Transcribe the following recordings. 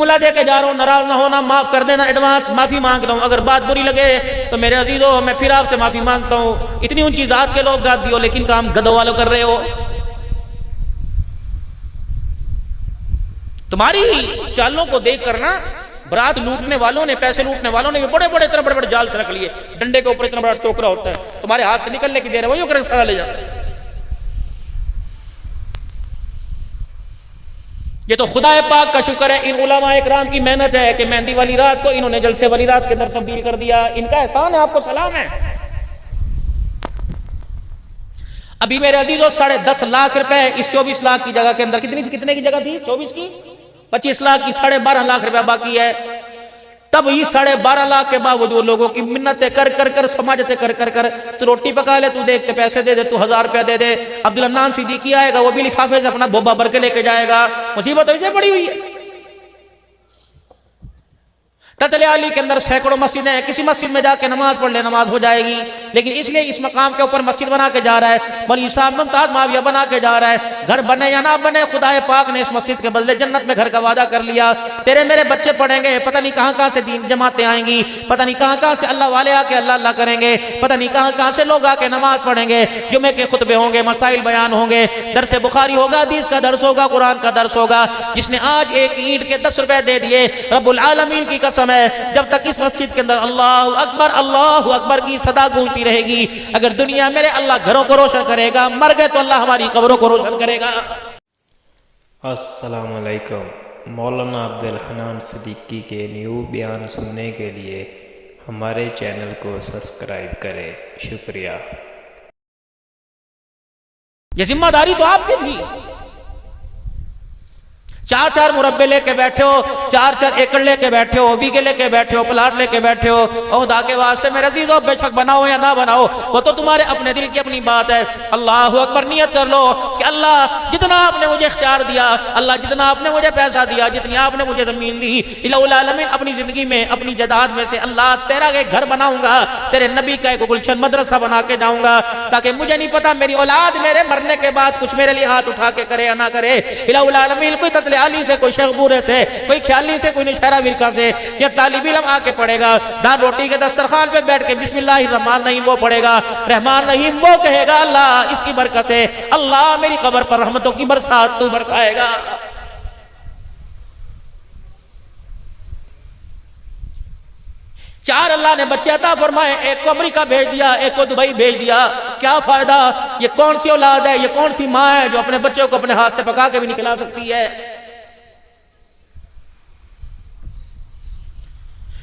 मुला दे के जा रहा हूँ, नाराज ना होना, माफ कर देना, एडवांस माफी मांग रहा हूँ। अगर बात बुरी लगे तो मेरे अजीजों मैं फिर आपसे माफी मांगता हूँ। इतनी ऊंची जात के लोग गाद दियो, लेकिन काम गधों वालों कर रहे हो। तुम्हारी चालों को देख कर ना बरात लूटने वालों ने, पैसे लूटने वालों ने भी बड़े बड़े इतने बड़े बड़े जाल से रख लिए। डंडे के ऊपर इतना बड़ा टोकरा होता है, तुम्हारे हाथ से निकलने की देर है, वही होकर सारा ले जाते हैं। ये तो खुदा पाक का शुक्र है, इन उलमा इकराम की मेहनत है कि मेहंदी वाली रात को इन्होंने जलसे वाली रात के अंदर तब्दील कर दिया। इनका एहसान है, आपको सलाम है। अभी मेरे अजीजों 10.5 लाख रुपए इस 24 लाख की जगह के अंदर कितने की जगह थी? 24 की 25 लाख की 12.5 लाख रुपया बाकी है। तब ये 12.5 लाख के बावजूद लोगों की मिन्नतें कर कर कर, समाजतें कर कर कर, तू रोटी पका ले, तू देख के पैसे दे दे, तू 1000 रुपया दे दे। अब्दुल अन्नान सिद्दीकी आएगा, वो भी लिफाफे से अपना बोबा भर के लेके जाएगा। मुसीबत ऐसे पड़ी हुई है। ततले अली के अंदर सैकड़ों मस्जिदें हैं, किसी मस्जिद में जाके नमाज पढ़ ले, नमाज हो जाएगी। लेकिन इसलिए इस मकाम के ऊपर मस्जिद बना के जा रहा है, वली साहब मुमताज माविया बना के जा रहा है। घर बने या ना बने, खुदाए पाक ने इस मस्जिद के बदले जन्नत में घर का वादा कर लिया। तेरे मेरे बच्चे पढ़ेंगे, पता नहीं कहां कहां से दीन जमातें आएंगी, पता नहीं कहां कहां से अल्लाह वाले आके अल्लाह अल्लाह करेंगे, पता नहीं कहां कहां से लोग आके नमाज पढ़ेंगे, जुमे के खुतबे होंगे, मसाइल बयान होंगे, दरस बुखारी होगा, हदीस का दर्स होगा, कुरान का दर्स होगा। जिसने आज एक ईंट के 10 रुपए दे दिए, रब्बुल आलमीन की कसम है, जब तक इस मस्जिद के अंदर अल्लाहु अकबर की सदा गूंजती रहेगी, अगर दुनिया मेरे अल्लाह घरों को रोशन करेगा, मर गए तो अल्लाह हमारी कब्रों को रोशन करेगा। अस्सलाम वालेकुम। मौलाना अब्दुल हन्नान सिद्दीकी के न्यू बयान सुनने के लिए हमारे चैनल को सब्सक्राइब करें। शुक्रिया। ये जिम्मेदारी तो आपकी थी। 4-4 मुरब्बे लेके बैठे हो, 4-4 एकड़ लेके बैठे हो, बीघे लेके बैठे हो, प्लाट लेके बैठे हो। ओहदा के वास्ते मेरे अजीजों बेशक बनाओ या ना बनाओ, वो तो तुम्हारे अपने दिल की अपनी बात है। अल्लाह अकबर नियत कर लो कि अल्लाह जितना आपने मुझे इख्तियार दिया, अल्लाह जितना आपने मुझे पैसा दिया, जितनी आपने मुझे जमीन दी, इलाहुल आलमीन अपनी जिंदगी में अपनी जायदाद में से अल्लाह तेरा एक घर बनाऊंगा, तेरे नबी का एक गुलशन मदरसा बना के जाऊंगा, ताकि मुझे नहीं पता मेरी औलाद मेरे मरने के बाद कुछ मेरे लिए हाथ उठा के करे या ना करे। इलाहुल आलमीन कोई ततले अली से, कोई शेख बूरे से, कोई ख्याली से, कोई नशहरा विरका से या तालिब इल्म आके पढ़ेगा, दाल रोटी के दस्तरखान पे बैठ के बिस्मिल्लाहिर रहमान रहीम वो पढ़ेगा, रहमान रहीम वो कहेगा, अल्लाह इसकी बरकत से अल्लाह मेरी कब्र पर रहमतों की बरसात तू बरसाएगा। चार अल्लाह ने बच्चे अता फरमाए, एक को अमेरिका भेज दिया, एक को दुबई भेज दिया। क्या फायदा? ये कौन सी औलाद है, ये कौन सी माँ है जो अपने बच्चों को अपने हाथ से पका के भी नहीं खिला सकती है?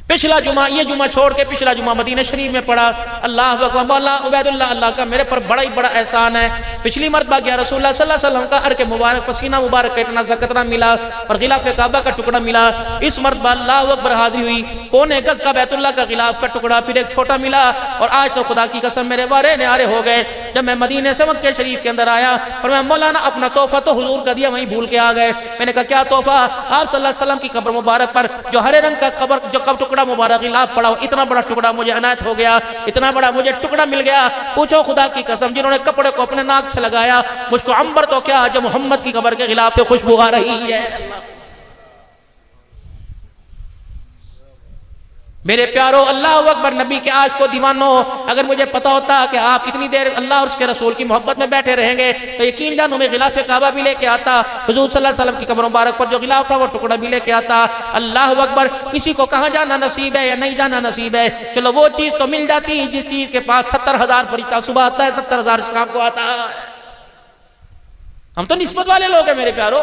पिछला जुमा, ये जुमा छोड़ के पिछला जुमा मदीना शरीफ में पढ़ा। अल्लाह अकबर। मौला उबैदुल्लाह, अल्लाह का मेरे पर बड़ा ही बड़ा एहसान है। पिछली मरतबा गया रसूलुल्लाह सल्लल्लाहु अलैहि वसल्लम का अर्के मुबारक, पसीना मुबारक का इतना सा कतरा मिला और गिलाफ काबा का टुकड़ा मिला। इस मरतबा अल्लाह अकबर हाजिरी हुई, पौने गज का बैतुल्लाह का गिलाफ का टुकड़ा, फिर एक छोटा मिला। और आज तो खुदा की कसम मेरे बारे न्यारे हो गए। जब मैं मदीने से मक्के शरीफ के अंदर आया और मैं मौलाना अपना तोहफा तो हुजूर का दिया, वहीं भूल के आ गए। मैंने कहा क्या तोहफा? आप सल्लल्लाहु अलैहि वसल्लम की कब्र मुबारक पर जो हरे रंग का कब्र जो कब टुकड़ा मुबारक गिलाफ पड़ा, इतना बड़ा टुकड़ा मुझे अनायत हो गया, इतना बड़ा मुझे टुकड़ा मिल गया। पूछो खुदा की कसम, जिन्होंने कपड़े को अपने नाक से लगाया, मुझको अंबर तो क्या जो मोहम्मद की कब्र के खिलाफ से खुशबू आ रही है। मेरे प्यारो, अल्लाह अकबर, नबी के आश को दीवानो, अगर मुझे पता होता कि आप इतनी देर अल्लाह और उसके रसूल की मोहब्बत में बैठे रहेंगे तो यकीन जानो मैं गिलाफ काबा भी लेके आता, हुजूर सल्लल्लाहु अलैहि वसल्लम की कब्र मुबारक पर जो गिलाफ था वो टुकड़ा भी लेके आता। अल्लाह अकबर। किसी को कहाँ जाना नसीब है या नहीं जाना नसीब है, चलो वो चीज तो मिल जाती है जिस चीज के पास 70,000 फरिश्ता सुबह आता है, 70,000 शाम को आता है। हम तो निस्बत वाले लोग हैं मेरे प्यारो।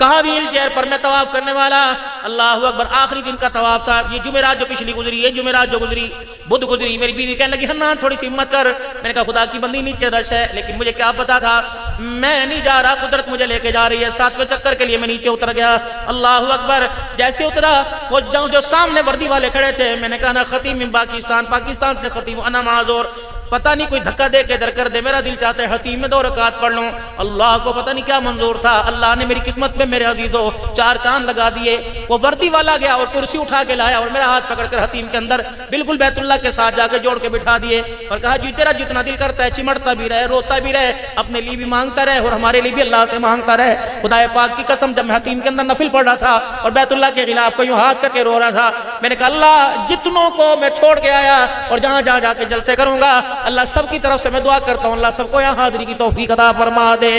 कहा व्हील चेयर पर मैं तवाफ करने वाला, अल्लाह अकबर। आखिरी दिन का तवाफ था, ये जुमेरात जो पिछली गुजरी, ये जुमेरात जो गुजरी, बुध गुजरी। मेरी बीवी कहने लगी हन्ना थोड़ी सी हिम्मत कर। मैंने कहा खुदा की बंदी नीचे रश है, लेकिन मुझे क्या पता था, मैं नहीं जा रहा, कुदरत मुझे लेके जा रही है। 7वें चक्कर के लिए मैं नीचे उतर गया। अल्लाह अकबर। जैसे उतरा वो जो सामने वर्दी वाले खड़े थे, मैंने कहा ना खतीम पाकिस्तान, पाकिस्तान से खतीम अना माजूर। पता नहीं कोई धक्का दे के दर कर दे, मेरा दिल चाहता है हतीम में 2 रकात पढ़ लूं। अल्लाह को पता नहीं क्या मंजूर था, अल्लाह ने मेरी किस्मत में मेरे अजीजों 4 चांद लगा दिए। वो वर्दी वाला गया और कुर्सी उठा के लाया और मेरा हाथ पकड़कर हतीम के अंदर बिल्कुल बैतुल्लाह के साथ जाके जोड़ के बिठा दिए और कहा जी तेरा जितना दिल करता है चिमटता भी रहे, रोता भी रहे, अपने लिए भी मांगता रहे और हमारे लिए भी अल्लाह से मांगता रहे। खुदाए पाक की कसम, जब मैं हतीम के अंदर नफिल पढ़ रहा था और बैतुल्लाह के खिलाफ को यूं हाथ करके रो रहा था, मैंने कहा अल्लाह जितनों को मैं छोड़ के आया और जहां जहां जाके जलसे करूंगा, अल्लाह सबकी तरफ से मैं दुआ करता हूं, अल्लाह सबको यहाँ हाजिरी की तौफीक अता फरमा दे।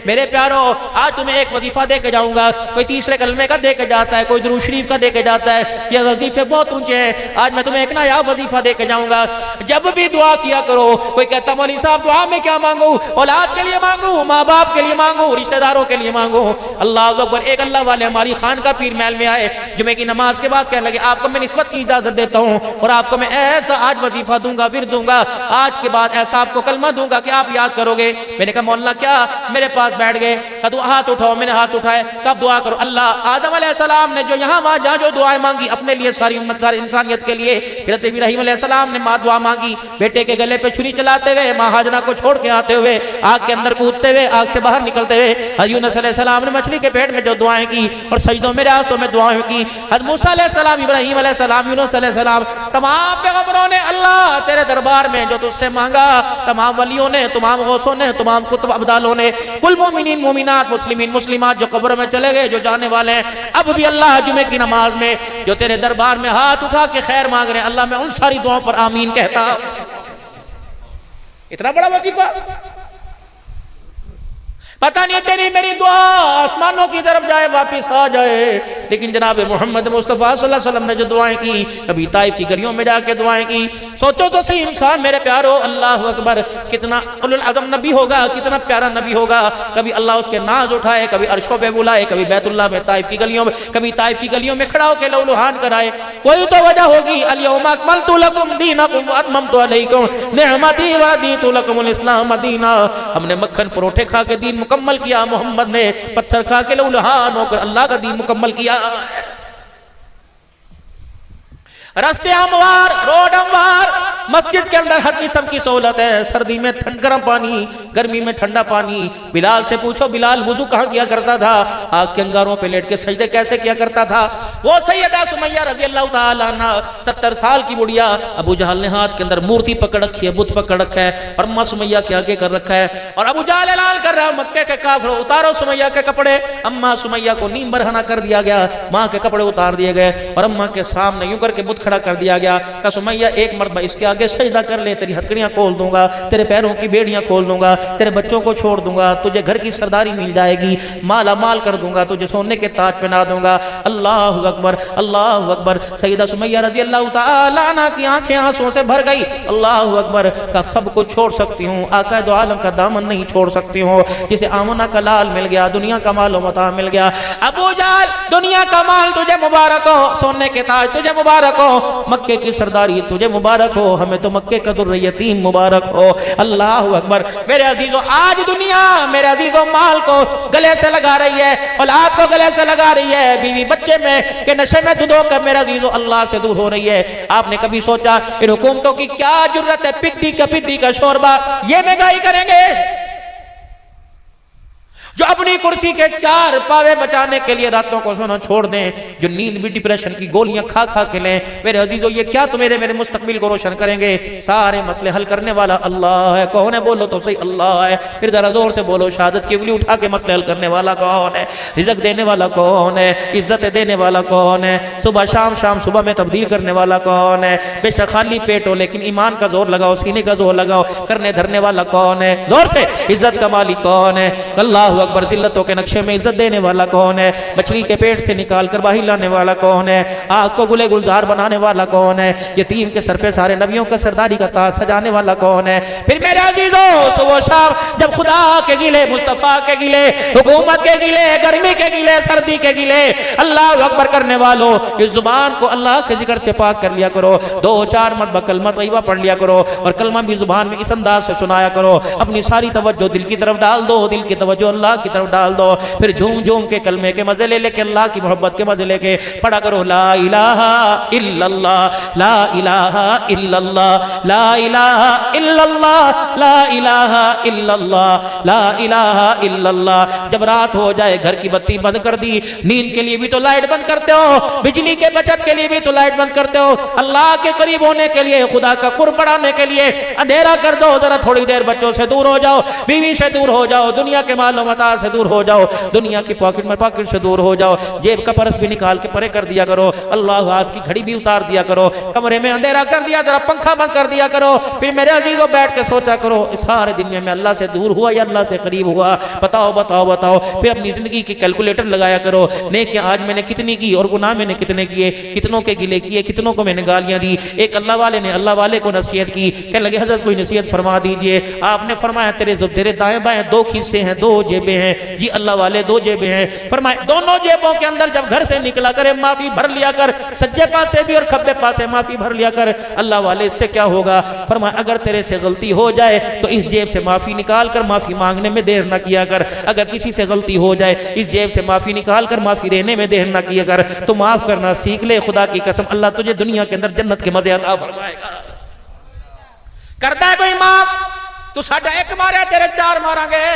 मेरे प्यारो, आज तुम्हें एक वजीफा दे के जाऊंगा, कोई तीसरे कलमे का दे के जाता है, कोई दुरूद शरीफ का दे के जाता है, ये वजीफे बहुत ऊंचे हैं। आज मैं तुम्हें एक नायाब वजीफा दे के जाऊंगा। जब भी दुआ किया करो, कोई कहता मौलवी साहब दुआ में क्या मांगू, औलाद के लिए मांगू, माँ बाप के लिए मांगू, रिश्तेदारों के लिए मांगू। अल्लाह अकबर। एक अल्लाह वाले हमारी खान का पीर महल में आए, जुमे की नमाज के बाद कहने लगे आपको मैं निस्बत की इजाजत देता हूँ और आपको मैं ऐसा आज वजीफा दूंगा, विर दूंगा, आज के बाद ऐसा आपको कलमा दूंगा कि आप याद करोगे। मैंने कहा मौलाना क्या? मेरे पास बैठ गए, कहा हाथ उठाओ, मैंने हाथ उठाए, कब दुआ करो? अल्लाह आदम अलैहिस्सलाम ने जो यहाँ वहां जहाँ जो दुआएं मांगी अपने लिए, सारी उम्मत सारी इंसानियत के लिए, हज़रत इब्राहीम अलैहिस्सलाम ने माँ दुआ मांगी, बेटे के गले पे छुरी चलाते हुए, माँ हाजरा को छोड़ के आते हुए, आग के अंदर कूदते हुए, आग से बाहर निकलते हुए, हज़रत यूनुस अलैहिस्सलाम ने मछली के पेट में जो दुआएं की और सजदों में रास्तों में दुआएं की, हज़रत मूसा अलैहिस्सलाम, इब्राहीम अलैहिस्सलाम, यूनुस अलैहिस्सलाम, तमाम पैगंबरों ने अल्लाह तेरे दरबार में जो तुझसे मांगा, तमाम वलियों ने, तमाम गौसों ने, तमाम कुतुब अब्दालों ने, कुल मोमिनीन मोमिनात मुस्लिमीन मुस्लिमात जो कब्र में चले गए, जो जाने वाले हैं, अब भी अल्लाह जुमे की नमाज में जो तेरे दरबार में हाथ उठा के खैर मांग रहे हैं, अल्लाह मैं उन सारी दुआओं पर आमीन कहता। इतना बड़ा वजीफा, पता नहीं तेरी मेरी दुआ आसमानों की तरफ जाए, वापिस आ जाए। लेकिन जनाब मोहम्मद मुस्तफ़ा सल्लल्लाहु अलैहि वसल्लम ने जो दुआएं की, कभी ताइफ की गलियों में जाके दुआएं की, सोचो तो सही इंसान मेरे प्यारो, अल्लाह अकबर, कितना उलुल अज़म नबी होगा, कितना प्यारा नबी होगा। कभी अल्लाह उसके नाज उठाए, कभी अर्शों पे बुलाए, कभी बैतुल्लाह में ताइफ की गलियों में, कभी ताइफ की गलियों में खड़ा होकर लौलुहान कराए। कोई तो वजह होगी। अल-यौमा अकमलतु लकुम दीनकुम व अतममतु अलैकुम निअमती व रदीतु लकुमुल इस्लाम दीना। हमने मक्खन परोठे खा के दीन मुकम्मल किया, मोहम्मद ने पत्थर खा के लौलुहान होकर अल्लाह का दीन मुकम्मल किया। रास्ते हमवार, रोड हमवार, मस्जिद के अंदर हर किस्म की सहूलत है। सर्दी में गर्म पानी, गर्मी में ठंडा पानी। बिलाल से पूछो, बिलाल वुजू कहाँ किया करता था? आग के अंगारों पे लेट के सजदे कैसे किया करता था? वो सैयदा सुमैया रजी अल्लाह ताला अन्हा 70 साल की बुढ़िया, अबू जहल ने हाथ के अंदर मूर्ति पकड़ रखी है, बुत पकड़ रखा है और अम्मा सुमैया के आगे कर रखा है और अबू जहल ऐलान कर रहा है मक्के के काफिरों, उतारो सुमैया के कपड़े। अम्मा सुमैया को नीम बरहना कर दिया गया, माँ के कपड़े उतार दिए गए और अम्मा के सामने यूं करके बुत खड़ा कर दिया गया। कहा सुमैया एक मरतबा इसके आगे सजदा कर ले, तेरी हथकड़ियां खोल दूंगा, तेरे पैरों की बेड़ियां खोल दूंगा, तेरे बच्चों को छोड़ दूंगा, तुझे घर की सरदारी मिल जाएगी, माला माल कर दूंगा, तुझे सोने के ताज पहना दूंगा। अल्लाह अकबर, अल्लाह अकबर। सैयदा सुमैया रजी अल्लाह ताला अन्हा की आंखें आंसुओं से भर गई। अल्लाह अकबर। का सब कुछ छोड़ सकती हूँ, आका दो आलम का दामन नहीं छोड़ सकती हूँ। जिसे आमना का लाल मिल गया, दुनिया का माल मता मिल गया। अबू जहल, दुनिया का माल तुझे मुबारक हो, सोने के ताज तुझे मुबारक हो, मक्के की सरदारी तुझे मुबारक हो, हमें तो मक्के का दुर्र यतीम मुबारक हो। अल्लाह अकबर। मेरे अजीजों, आज दुनिया मेरे अजीजों माल को गले से लगा रही है, औलाद को गले से लगा रही है, बीवी बच्चे में के नशे में धुधो कर मेरे अजीजों अल्लाह से दूर हो रही है। आपने कभी सोचा इन हुकूमतों की क्या जरूरत है? पिद्दी का शोरबा, ये महंगाई करेंगे जो अपनी कुर्सी के 4 पावे बचाने के लिए रातों को सोना छोड़ दें, जो नींद भी डिप्रेशन की गोलियां खा खा के लें। मेरे अजीजों, ये क्या तुम्हारे मेरे मुस्तकबिल को रोशन करेंगे? सारे मसले हल करने वाला अल्लाह है। कौन है? बोलो तो सही, अल्लाह है। फिर जरा जोर से बोलो, शहादत की उंगली उठा के मसले हल करने वाला कौन है? रिज़्क़ देने वाला कौन है? इज्जत देने वाला कौन है? सुबह शाम, शाम सुबह में तब्दील करने वाला कौन है? बेशक खाली पेट हो लेकिन ईमान का जोर लगाओ, सीने का जोर लगाओ, करने धरने वाला कौन है? जोर से। इज्जत का मालिक कौन है? अल्लाह अकबर। जिल्लतों के नक्शे में इज्जत देने वाला कौन है? मछली के पेट से निकाल कर बाहर लाने वाला कौन है? आग को गुले गुलजार बनाने वाला कौन है? यतीम के सर पे सारे नबियों का सरदारी का ताज सजाने वाला कौन है? फिर मेरे अजीजों, सुबह शाम जब खुदा के गिले, मुस्तफा के गिले, हुकूमत के गिले, गर्मी के गिले, सर्दी के गिले, अल्लाह अकबर करने वालों, इस जुबान को अल्लाह के जिक्र से पाक कर लिया करो। 2-4 मरतबा कलमा तय्यबा पढ़ लिया करो और कलमा भी जुबान में इस अंदाज से सुनाया करो। अपनी सारी तवज्जो दिल की तरफ डाल दो, दिल की तवज्जो अल्लाह अल्लाह की तरफ डाल दो। फिर झूम झूम के कलमे के मजे ले लेके, अल्लाह की मोहब्बत के मजे लेके पढ़ा करो ला इलाहा इल्लल्लाह, ला इलाहा इल्लल्लाह, ला इलाहा इल्लल्लाह, ला इलाहा इल्लल्लाह, ला इलाहा इल्लल्लाह। जब रात हो जाए घर की बत्ती बंद कर दी, नींद के लिए भी तो लाइट बंद करते हो, बिजली के बचत के लिए भी तो लाइट बंद करते हो, अल्लाह के करीब होने के लिए, खुदा का कुर्ब बढ़ाने के लिए अंधेरा कर दो। जरा थोड़ी देर बच्चों से दूर हो जाओ, बीवी से दूर हो जाओ, दुनिया के मालो मता से दूर हो जाओ, दुनिया की पॉकेट से दूर हो जाओ, जेब का पर्स भी निकाल के परे कर दिया करो, अल्लाह हाथ की घड़ी भी उतार दिया करो, कमरे में अंधेरा कर दिया, जरा पंखा बंद कर दिया करो। फिर मेरे अजीजों बैठ के सोचा करो, इस सारे दिन में मैं अल्लाह से दूर हुआ या अल्लाह से करीब हुआ, बताओ बताओ बताओ। फिर अपनी जिंदगी की कैलकुलेटर लगाया करो, नेकियां आज मैंने कितनी की और गुनाह मैंने कितने किए, कितनों के गिले किए, कितनों को मैंने गालियां दी। एक अल्लाह वाले ने अल्लाह वाले को नसीहत की, कहने लगे हजरत कोई नसीहत फरमा दीजिए। आपने फरमाया तेरे दाएं बाएं दो खिस्से हैं, दो जेबें हैं। जी अल्लाह वाले दो जेबें हैं। फरमाया दोनों जेबों के अंदर जब घर से निकला करे माफी भर लिया कर, सज्जे पासे भी और खब्बे पासे माफी भर लिया कर। अल्लाह वाले इससे क्या होगा? फरमाया अगर तेरे से गलती हो जाए तो इस जेब से माफी निकाल कर माफी मांगने में देर ना किया कर। अगर किसी से गलती हो जाए इस जेब से माफी निकाल कर माफी देने में देर ना किया कर। तो माफ करना सीख ले, खुदा की कसम अल्लाह तुझे दुनिया के अंदर जन्नत के मजे अता फरमाएगा। करता है कोई माफ? तू साढ़ा एक मारा तेरे चार मारांगे।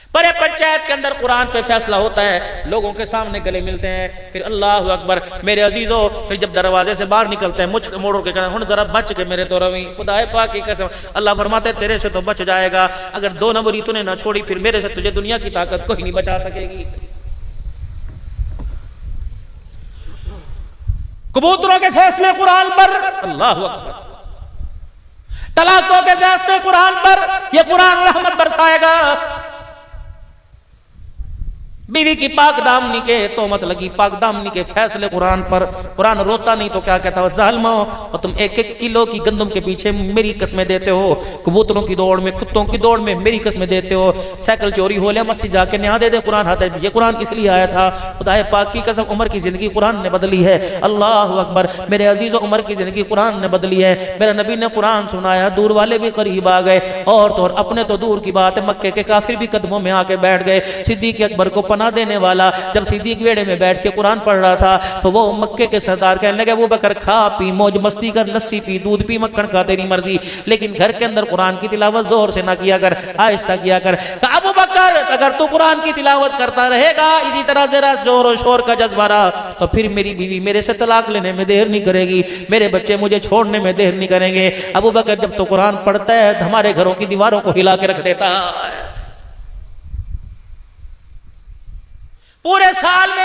बड़े पंचायत के अंदर कुरान पे फैसला होता है, लोगों के सामने गले मिलते हैं, फिर अल्लाह अकबर मेरे अजीजों। फिर जब दरवाजे से बाहर निकलते हैं मुझ मोड़ के कहते हैं जरा बच के मेरे तो रवि, खुदा पाक की कसम अल्लाह फरमाते तेरे से तो बच जाएगा, अगर दो नंबरी तूने ना छोड़ी फिर मेरे से तुझे दुनिया की ताकत कोई नहीं बचा सकेगी। कबूतरों के फैसले कुरान पर, अल्लाह अकबर, तलाकों के फैसले कुरान पर, यह कुरान रहमत बरसाएगा। बीवी की पाक दामनी के तोहमत लगी, पाक दामनी के फैसले कुरान पर। कुरान रोता नहीं तो क्या कहता हो, जालिमो और तुम एक एक किलो की गंदम के पीछे मेरी कसमें देते हो, कबूतरों की दौड़ में कुत्तों की दौड़ में मेरी कसमें देते हो। साइकिल चोरी हो लिया मस्जिद जाके न्याय दे दे, कुरान हाथ है। ये कुरान इसलिए आया था, खुदा पाक की कसम उमर की जिंदगी कुरान ने बदली है। अल्लाह अकबर मेरे अजीजों, उमर की जिंदगी कुरान ने बदली है। मेरा नबी ने कुरान सुनाया, दूर वाले भी करीब आ गए, और तो और अपने तो दूर की बात है मक्के के काफिर भी कदमों में आके बैठ गए। सिद्दीक अकबर को पना देने वाला जब सिद्दीक वेड़े में बैठ के कुरान पढ़ रहा था तो वो मक्के के सरदार कहने लगे अबू बकर खा पी मौज मस्ती कर, लस्सी पी दूध पी मक्खन खा तेरी मर्जी, लेकिन घर के अंदर कुरान की तिलावत जोर से ना किया कर, आहिस्ता किया कर। अबू बकर अगर तू कुरान की तिलावत करता रहेगा इसी तरह जरा जोर और शोर का जज्बा रहा तो फिर मेरी बीवी मेरे से तलाक लेने में देर नहीं करेगी, मेरे बच्चे मुझे छोड़ने में देर नहीं करेंगे। अबू बकर जब तो कुरान पढ़ता है हमारे घरों की दीवारों को हिला के रख देता है। पूरे साल में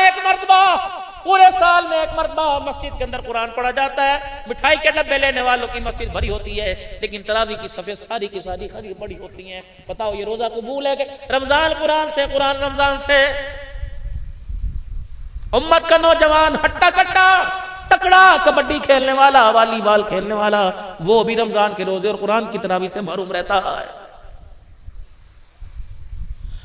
एक मरतबा मस्जिद के अंदर कुरान पढ़ा जाता है। मिठाई के डब्बे लेने वालों की मस्जिद भरी होती है, लेकिन तरावी की सफेद सारी की सारी खरी पड़ी होती हैं। बताओ ये रोजा कबूल है कि रमजान कुरान से, कुरान रमजान से? उम्मत का नौजवान हट्टा कट्टा तकड़ा कबड्डी खेलने वाला, वॉलीबॉल खेलने वाला, वो भी रमजान के रोजे और कुरान की तरावी से महरूम रहता है।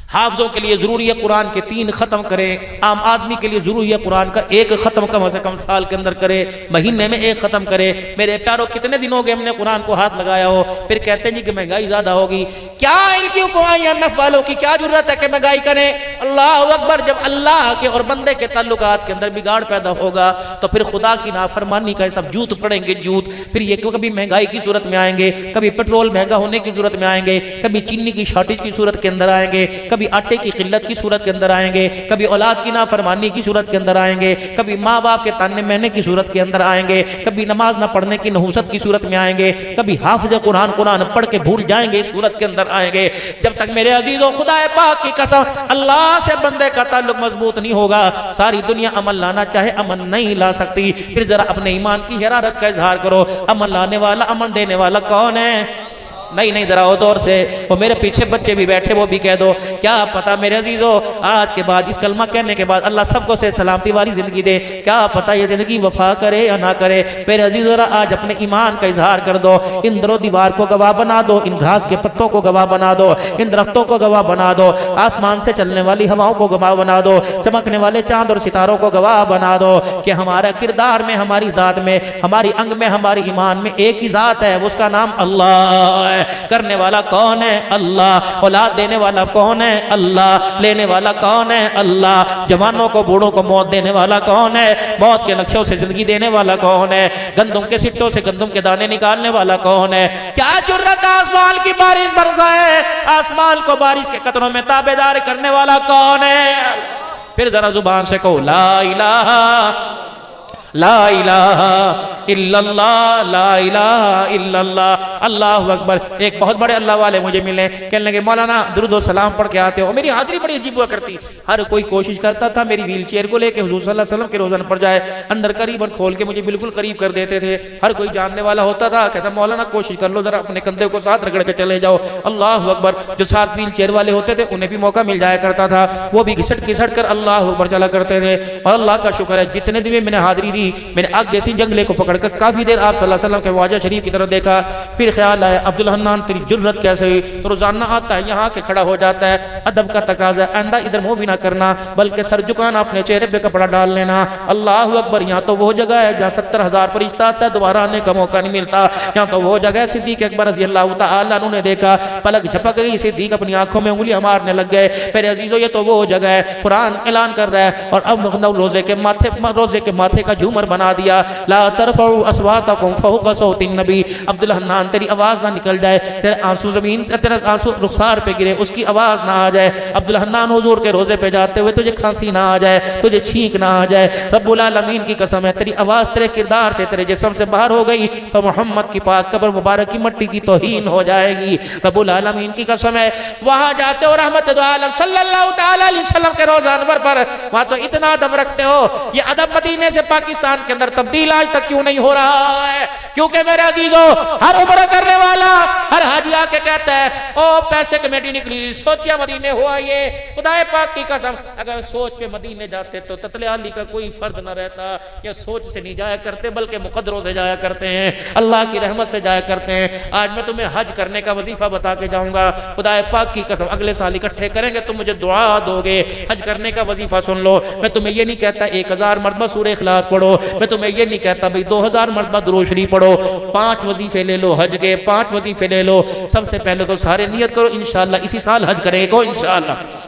हाफिजों के लिए जरूरी है कुरान के 3 खत्म करे, आम आदमी के लिए जरूरी है कुरान का 1 खत्म कम से कम साल के अंदर करे, महीने में 1 खत्म करे। मेरे प्यारों कितने दिन हो गए हमने कुरान को हाथ लगाया हो, फिर कहते हैं जी कि महंगाई ज्यादा होगी। क्या इनकी IMF वालों की क्या जरूरत है कि महंगाई करें? अल्लाह अकबर, जब अल्लाह के और बंदे के ताल्लुकात के अंदर बिगाड़ पैदा होगा तो फिर खुदा की नाफरमानी का सब जूत पड़ेंगे जूत। फिर ये कभी महंगाई की सूरत में आएंगे, कभी पेट्रोल महंगा होने की सूरत में आएंगे, कभी चीनी की शॉर्टेज की सूरत के अंदर आएंगे, कभी आटे की किल्लत की सूरत के अंदर आएंगे, कभी औलाद की नाफरमानी की सूरत के अंदर आएंगे, कभी माँ बाप के ताने महने की सूरत के अंदर आएंगे, कभी नमाज ना पढ़ने की नहुसत की सूरत में आएंगे, कभी हाफिज कुरान पढ़ के भूल जाएंगे इस सूरत के अंदर आएंगे। जब तक मेरे अजीजों खुदा पाक की कसम अल्लाह से बंदे का ताल्लुक मजबूत नहीं होगा, सारी दुनिया अमन लाना चाहे अमन नहीं ला सकती। फिर जरा अपने ईमान की हरारत का इजहार करो, अमन लाने वाला अमन देने वाला कौन है? नहीं जरा और दौर से, वो मेरे पीछे बच्चे भी बैठे वो भी कह दो। क्या पता मेरे अजीजों आज के बाद इस कलमा कहने के बाद अल्लाह सबको से सलामती वाली जिंदगी दे, क्या पता ये जिंदगी वफा करे या ना करे। मेरे अजीजों जरा आज अपने ईमान का इजहार कर दो, इन दरो दीवार को गवाह बना दो, इन घास के पत्तों को गवाह बना दो, इन दरख्तों को गवाह बना दो, आसमान से चलने वाली हवाओं को गवाह बना दो, चमकने वाले चांद और सितारों को गवाह बना दो कि हमारा किरदार में, हमारी जात में, हमारी अंग में, हमारी ईमान में एक ही जात है, उसका नाम अल्लाह है। है। करने वाला कौन है? अल्लाह। औलाद देने वाला कौन है? अल्लाह। लेने वाला कौन है? अल्लाह। जवानों को बूढ़ों को मौत देने वाला कौन है? मौत के नक्शों से जिंदगी देने वाला कौन है? गंदम के सिट्टों से गंदम के दाने निकालने वाला कौन है? क्या जुर्रत आसमान की बारिश बरसाए, आसमान को बारिश के कतरों में ताबेदार करने वाला कौन है? फिर जरा जुबान से कहो ला इलाहा इल्लल्लाह, ला इलाहा इल्लल्लाह, अल्लाहु अकबर। एक बहुत बड़े अल्लाह वाले मुझे मिले, कहने लगे मौलाना दुरूद व सलाम पढ़ के आते हो। मेरी हाजिरी बड़ी अजीब हुआ करती, हर कोई कोशिश करता था मेरी व्हील चेयर को लेके हुजूर सल्लल्लाहु अलैहि वसल्लम के रोज़ान पर जाए, अंदर करीबन खोल के मुझे बिल्कुल करीब कर देते थे। हर कोई जानने वाला होता था, कहता मौलाना कोशिश कर लो, जरा अपने कंधे को साथ रगड़ के चले जाओ। अल्लाहु अकबर। जो साथ व्हील चेयर वाले होते थे उन्हें भी मौका मिल जाया करता था, वो भी घिसट घिसट कर अल्लाहु अकबर चला करते थे। और अल्लाह का शुक्र है जितने दिन में मैंने हाजिरी दी, मैंने आगे से जंगले को पकड़कर काफी देर आप सल्लल्लाहु अलैहि वसल्लम के वाजा शरीफ की तरफ देखा। फिर ख्याल आया अब्दुल हन्नान तेरी जुर्रत कैसे हुई? तो रोजाना आता है यहाँ के खड़ा हो जाता है, अदब का तकाजा, आंदा इधर मुंह भी ना करना, बल्कि सर झुकाना, अपने चेहरे पे कपड़ा डाल लेना। अल्लाह अकबर। यहाँ तो वो जगह है जहाँ 70,000 फरिश्ता आता है, दोबारा आने का मौका नहीं मिलता। यहाँ तो वो जगह है सिद्दीक अकबर रज़ी अल्लाह तआला अन्हु ने देखा, पलक झपक गई, सिद्दीक अपनी आंखों में उंगलियां मारने लग गए। मेरे अजीजों ये तो वो जगह है, कुरान ऐलान कर रहा है। और अब रोजे के माथे का झूमर बना दिया, ला तरफउ अस्वातकुम फौका सौतिन नबी। अब्दुल हन्नान तेरी आवाज ना निकल जाए, तेरे आंसू जमीन से, तेरे आंसू रुखसार पे गिरे, उसकी आवाज ना आ जाए। अब्दुल हन्नान हुजूर के रोजे पे जाते हुए तुझे खांसी ना आ जाए, तुझे छींक ना आ जाए। रब्बुल आलमीन की कसम है तेरी आवाज तेरे किरदार से, तेरे जिस्म से बाहर हो गई तो मोहम्मद की पाक कब्र मुबारक की मट्टी की तौहीन हो जाएगी। रब्बुल आलमीन की कसम है वहां जाते हो रहमत दो आलम सल्लल्लाहु तआला अलैहि वसल्लम के रोज़ा अनवर पर, वहां तो इतना अदब रखते हो। ये अदब मदीने से पाकिस्तान के अंदर तब्दील आज तक क्यों नहीं हो रहा है? क्योंकि मेरे अजीजों हर उम्र करने वाला हर हाजी आके कहता है ओ पैसे कमेटी निकली, सोचिया मदीने हुआ ये। खुदाए पाक की कसम अगर सोच पे मदीने जाते तो ततलियाली का कोई फर्द न रहता। ये सोच से नहीं जाया करते बल्कि मुकद्दरों से जाया करते हैं, अल्लाह की रहमत से जाया करते हैं। आज मैं तुम्हें हज करने का वजीफा बता के जाऊंगा। खुदाए पाक की कसम अगले साल इकट्ठे करेंगे, तुम मुझे दुआ दोगे। हज करने का वजीफा सुन लो। मैं तुम्हें ये नहीं कहता 1000 मरतबा सूरह इखलास पढ़ो, मैं तुम्हें ये नहीं कहता भाई 2000 मरतबा दुरूद शरीफ पढ़ो। 5 वजीफे ले लो, हज के 5 वजीफे ले लो। सबसे पहले तो सारे नियत करो इंशाअल्लाह इसी साल हज करेंगे इंशाअल्लाह।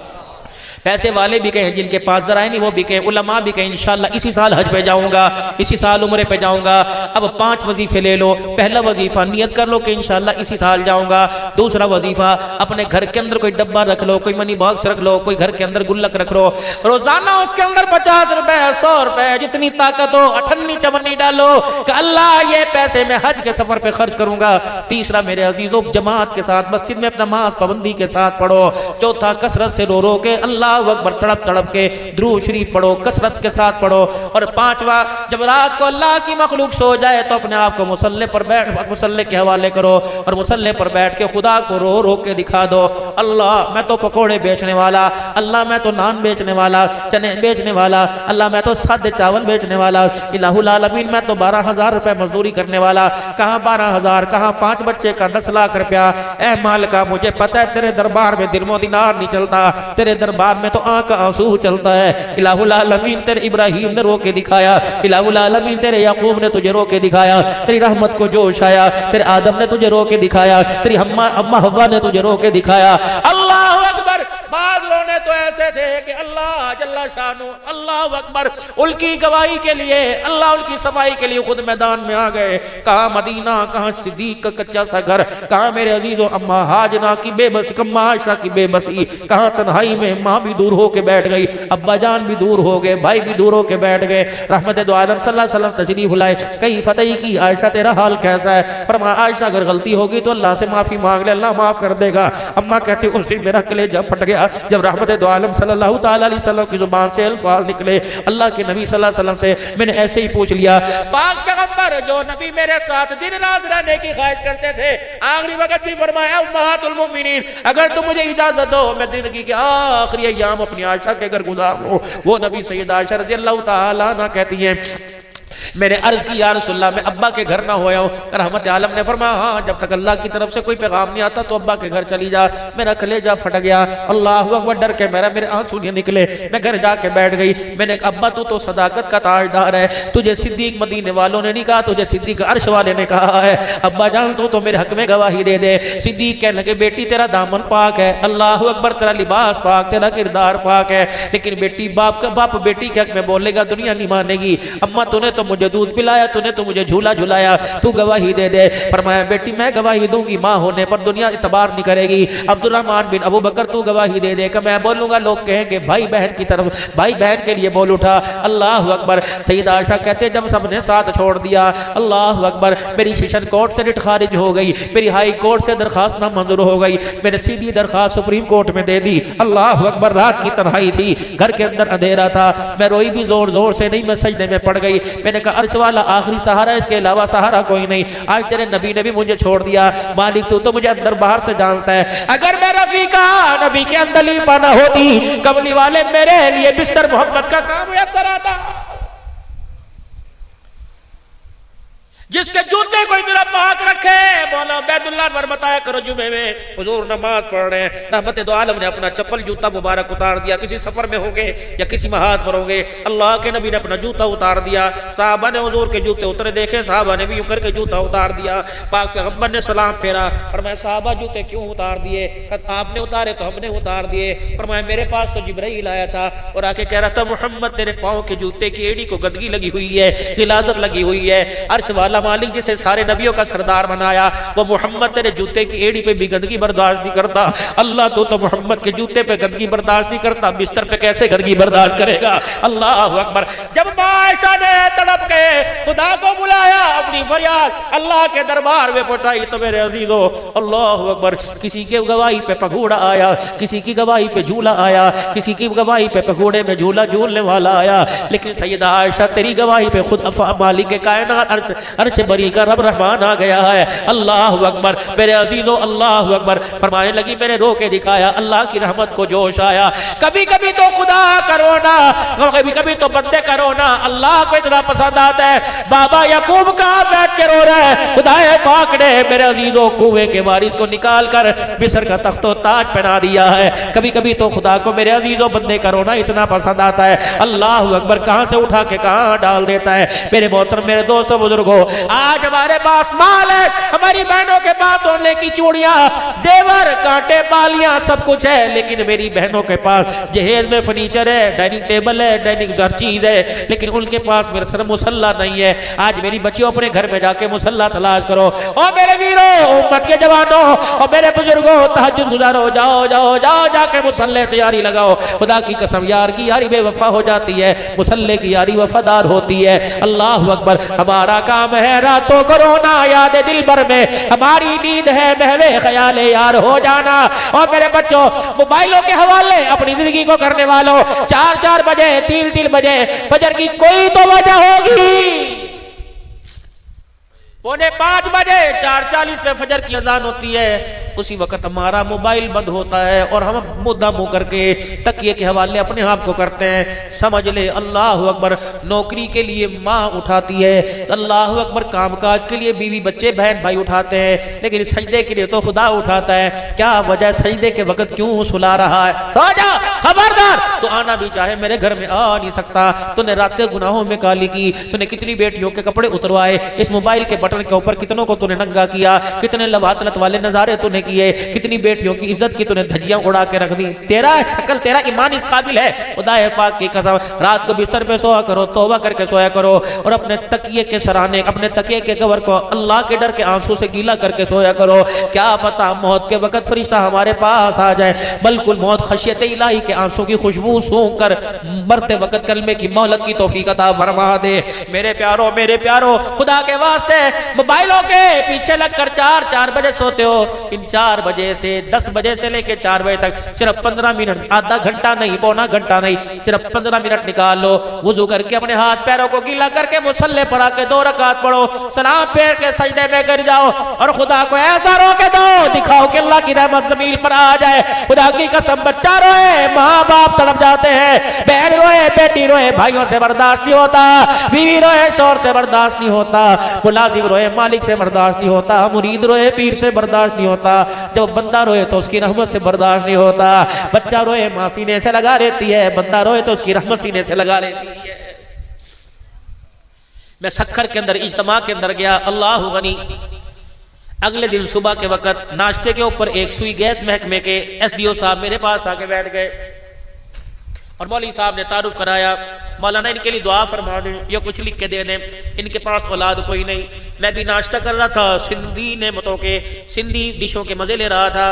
पैसे वाले भी कहें, जिनके पास जरा नहीं वो भी कहें, उलमा भी कहें इंशाअल्लाह इसी साल हज पे जाऊंगा, इसी साल उम्रे पे जाऊंगा। अब 5 वजीफे ले लो। पहला वजीफा नियत कर लो कि इंशाअल्लाह इसी साल जाऊंगा। दूसरा वजीफा अपने घर के अंदर कोई डब्बा रख लो, कोई मनी बॉक्स रख लो, कोई घर के अंदर गुल्लक रख लो, रोजाना उसके अंदर 50 रुपए 100 रुपए जितनी ताकत हो अठन्नी चवन्नी डालो कि अल्लाह ये पैसे मैं हज के सफर पे खर्च करूंगा। तीसरा मेरे अजीजों जमात के साथ मस्जिद में अपना नमाज पाबंदी के साथ पढ़ो। चौथा कसरत से रो रो के अल्लाह अकबर तड़प तड़प के दुरूद शरीफ पढ़ो, कसरत के साथ पढ़ो। और 5वां जब रात को अल्लाह की मखलूक सो जाए तो अपने आप को मुसल्ले पर बैठ, मुसल्ले के हवाले करो और मुसल्ले पर बैठ के खुदा को रो रो के दिखा दो, अल्लाह मैं तो पकोड़े बेचने वाला, अल्लाह मैं तो नान बेचने वाला, चने बेचने वाला, अल्लाह मैं तो सादे चावल बेचने वाला, इलाहुल आलमीन मैं तो 12,000 रुपए मजदूरी करने वाला। कहाँ 12,000, कहाँ 5 बच्चे का 10 लाख रुपया। ए मालिका मुझे पता है तेरे दरबार में दिरमो दिनार नहीं चलता, तेरे दरबार में तो आंख आंसू चलता है। इलाहुल आलमीन तेरे इब्राहिम ने रो के दिखाया, इलाहुल आलमीन तेरे याकूब ने तुझे रो के दिखाया, तेरी रहमत को जोश आया, तेरे आदम ने तुझे रो के दिखाया, तेरी अम्मा हव्वा ने तुझे रो के दिखाया। अल्लाह अकबर। बाद रोने तो ऐसे थे कि अल्लाह जल्ला शानु, अल्लाह अकबर। उनकी गवाही के लिए, अल्लाह उनकी सफाई के लिए खुद मैदान में आ गए। कहाँ मदीना, कहाँ सिद्दीक का कच्चा सा घर, कहाँ मेरे अजीजों अम्मा हाजना की बेबसी, अम्मा आयशा की बेबसी, कहाँ तन्हाई में माँ भी दूर होके बैठ गई, अब्बा जान भी दूर हो गए, भाई भी दूर होके बैठ गए। रहमत दो आलम सल्लल्लाहु अलैहि वसल्लम तशरीफ लाए। कई फतेह की आयशा तेरा हाल कैसा है? फरमा आयशा अगर गलती होगी तो अल्लाह से माफी मांग ले, अल्लाह माफ कर देगा। अम्मा कहती उस दिन मेरा कलेजा फट गया जब रहमत दो आलम सल्लल्लाहु तआला अलैहि वसल्लम की जुबान से अल्फाज निकले। अल्लाह के नबी सल्लल्लाहु अलैहि वसल्लम से मैंने ऐसे ही पूछ लिया, पाक पैगंबर जो नबी मेरे साथ दिन रात रहने की ख्वाहिश करते थे, आखिरी वक्त भी फरमाया उम्महातुल मोमिनीन अगर तुम मुझे इजाजत दो मैं जिंदगी के आखिरी अय्याम अपनी आयशा के घर गुजारूं। वो नबी सैयदा आयशा रज़ी अल्लाह तआला अन्हा कहती है मैंने अर्ज की या रसूलल्लाह मैं अब्बा के घर ना होया हूँ। रहमत आलम ने फरमाया हाँ, जब तक अल्लाह की तरफ से कोई पैगाम नहीं आता तो अब्बा के घर चली जा। मेरा कलेजा फट गया, अल्लाह अकबर, डर के मेरे आंसू नहीं निकले। मैं घर जाके बैठ गई। मैंने कहा अब्बा तू तो सदाकत का ताजदार है, तुझे सिद्दीक मदीने वालों ने नहीं कहा, तुझे सिद्दीक अर्श वाले ने कहा है। अब्बा जान तू तो मेरे हक में गवाही दे दे। सिद्दीक कहने लगे बेटी तेरा दामन पाक है, अल्लाह अकबर, तेरा लिबास पाक, तेरा किरदार पाक है, लेकिन बेटी बाप बेटी के हक में बोलेगा दुनिया नहीं मानेगी। अम्मा तूने तो मुझे दूध पिलाया, तूने तो मुझे झूला झुलाया, तू गवाही दे दे। फरमाया बेटी मैं गवाही दूंगी माँ होने पर, दुनिया इतबार नहीं करेगी। अब्दुर्रहमान बिन अबू बकर तू गवाही दे दे। कि मैं बोलूंगा लोग कहेंगे भाई बहन की तरफ, भाई बहन के लिए बोल उठा। अल्लाह अकबर। सईदा आयशा कहते जब सबने साथ छोड़ दिया, अल्लाह अकबर, मेरी सेशन कोर्ट से रिट खारिज हो गई, मेरी हाई कोर्ट से दरखास्त नामंजूर हो गई, मैंने सीधी दरखास्त सुप्रीम कोर्ट में दे दी। अल्लाह अकबर। रात की तन्हाई थी, घर के अंदर अंधेरा था, मैं रोई भी जोर जोर से नहीं, मैं सजदे में पड़ गई। मैंने कहा अर्श वाला आखिरी सहारा, इसके अलावा सहारा कोई नहीं। आज तेरे नबी ने भी मुझे छोड़ दिया, मालिक तू तो मुझे अंदर बाहर से जानता है। अगर मैं रफीका नबी के अंदर ही पाना होती, कमली वाले मेरे लिए बिस्तर मोहब्बत का काम मुयस्सर आता। जिसके जूते को इतना पाक रखे, मौला बैदुल्लाह अनवर बताया करो जुमे में हुजूर नमाज पढ़ रहे हैं, रहमत दो आलम ने अपना चप्पल जूता मुबारक उतार दिया, किसी सफर में होंगे या किसी महाद पर होंगे, अल्लाह के नबी ने अपना जूता उतार दिया। साहबा ने हुजूर के जूते उतरे देखे, साहबा ने भी यूं करके जूता उतार दिया। पाक पैगंबर ने सलाम फेरा, फरमाया साहबा जूते क्यों उतार दिए? आपने उतारे तो हमने उतार दिए। फरमाया मेरे पास तो जिब्राइल आया था और आके कह रहा था मुहम्मद तेरे पाँव के जूते की एड़ी को गदगी लगी हुई है, हिलाजत लगी हुई है। अर्श वाला मालिक जिसे सारे नबियों का सरदार बनाया, वो मोहम्मद तेरे जूते की एड़ी पे भी गंदगी बर्दाश्त नहीं करता। अल्लाह तो मोहम्मद के जूते पे गंदगी बर्दाश्त नहीं करता, बिस्तर पे कैसे गंदगी बर्दाश्त करेगा? अल्लाह अकबर। जब आयशा ने तड़प के खुदा को बुलाया, अपनी फरियाद अल्लाह के दरबार में पहुंचाई, तो मेरे अजीजों अल्लाह अकबर, किसी के गवाही पे पघूड़ा आया, किसी की गवाही पे झूला आया, किसी की गवाही पे पघूड़े में झूला झूलने वाला आया, लेकिन सैयदा आयशा तेरी गवाही पे खुद मालिक कायनात अर्श बरी का रब रहमान आ गया है। अल्लाह अकबर। मेरे अजीजों अल्लाह अकबर। फरमाने लगी मैंने रो के दिखाया, अल्लाह की रहमत को जोश आया। कभी कभी तो खुदा करो ना, कभी कभी तो बंदे करो ना, अल्लाह को इतना पसंद आता है। बाबा याकूब का बैठ के रो रहा है, खुदाए पाक ने मेरे अजीजों कुएं के वारिस को निकाल कर मिस्र का तख्तो ताज पहना दिया है। कभी कभी तो खुदा को मेरे अजीजों बंदे करो ना इतना पसंद आता है। अल्लाह अकबर। कहां से उठा के कहां डाल देता है। मेरे मोहतरम मेरे दोस्तों बुजुर्गों, आज हमारे पास माल है, हमारी बहनों के पास सोने की चूड़ियां, जेवर, कांटे, बालियां, सब कुछ है, लेकिन मेरी बहनों के पास जहेज में फर्नीचर है, डाइनिंग टेबल है, डाइनिंग हर चीज है, लेकिन उनके पास मेरे सर मुसल्ला नहीं है। आज मेरी बच्चियों अपने घर में जाके मुसल्ला तलाश करो। और मेरे वीरों, उम्मत के जवानों और मेरे बुजुर्गों, तहज्जुद गुजारो, जाओ जाओ जाओ जाके मुसल्ले से यारी लगाओ। खुदा की कसम यार की यारी बेवफा हो जाती है, मुसल्ले की यारी वफादार होती है। अल्लाह अकबर। हमारा काम है रातों को रोना, याद दिल भर में हमारी नींद है महवे ख्याले यार हो जाना। और मेरे बच्चों, मोबाइलों के हवाले अपनी जिंदगी को करने वालों, 4-4 बजे 3-3 बजे फजर की कोई तो वजह होगी, 4:45 बजे 4:40 पे फजर की अजान होती है, उसी वक्त हमारा मोबाइल बंद होता है और हम मुद्दा मुंह करके तकिए के हवाले अपने आप को करते हैं। समझ ले अल्लाह अकबर। नौकरी के लिए माँ उठाती है, अल्लाह अकबर। कामकाज के लिए बीवी बच्चे बहन भाई उठाते हैं, लेकिन सजदे के लिए तो खुदा उठाता है। क्या वजह, सजदे के वक्त क्यों सुला रहा है? सो जा, खबरदार। तो आना भी चाहे मेरे घर में आ नहीं सकता। तूने रातें गुनाहों में काली की, तूने कितनी बेटियों के कपड़े उतरवाए, इस मोबाइल के बटन के ऊपर कितनों को तूने नंगा किया, कितने लवातलत वाले नजारे तूने किए, कितनी बेटियों की इज्जत की तूने धज्जियां उड़ा के रख दी। तेरा शक्ल, तेरा ईमान इस काबिल है, खुदाए पाक की कसम। रात को बिस्तर पे सोया करो, तौबा करके सोया करो, और अपने तकिए के सराहने, अपने तकिए के कवर को अल्लाह के डर के आंसू से गीला करके सोया करो। क्या पता मौत के वक्त फरिश्ता हमारे पास आ जाए, बिल्कुल मौत खशियत इलाही के आंसू की खुशबू सूंघ कर मरते वक्त कलमे की मोहलत की तौफीक अता फरमा दे। मेरे प्यारो, मेरे प्यारो, खुदा के वास्ते मोबाइलों के पीछे लगकर 4 बजे सोते हो। इन 4 बजे से 10 बजे से लेके 4 बजे तक सिर्फ 15 मिनट, आधा घंटा नहीं, पौना घंटा नहीं, सिर्फ 15 मिनट निकाल लो। वुजू करके अपने हाथ पैरों को गीला करके मुसल्ले पर आके 2 रकात पढ़ो, सलाम फेर के सजदे में गिर जाओ और खुदा को ऐसा रोके दो, दिखाओ कि अल्लाह की रहमत जमीन पर आ जाए। खुदा की कसम बच्चा रोए, माँ बाप तड़प जाते हैं। बहन रोए, बेटी रोए, भाइयों से बर्दाश्त नहीं होता, बीवी रोए, शौहर से बर्दाश्त नहीं होता, मुलाजिम रोए, मालिक से बर्दाश्त नहीं होता, मुरीद रोए, पीर से बर्दाश्त नहीं होता। जब बंदा रोए तो उसकी रहमत से बर्दाश्त नहीं होता। बच्चा रोए माँ सीने से लगा लेती है, बंदा रोए तो उसकी रहमत सीने से लगा लेती है। मैं सक्खर के अंदर इज्तिमा के अंदर गया, अल्लाह गनी। अगले दिन सुबह के वक्त नाश्ते के ऊपर एक सुई गैस महकमे के SDO साहब मेरे पास आके बैठ गए और मौलवी साहब ने तारुफ कराया, मौलाना इनके लिए दुआ फरमा दें या कुछ लिख के दे दें, इनके पास औलाद कोई नहीं। मैं भी नाश्ता कर रहा था, सिंधी नेमतों के, सिंधी डिशों के मजे ले रहा था।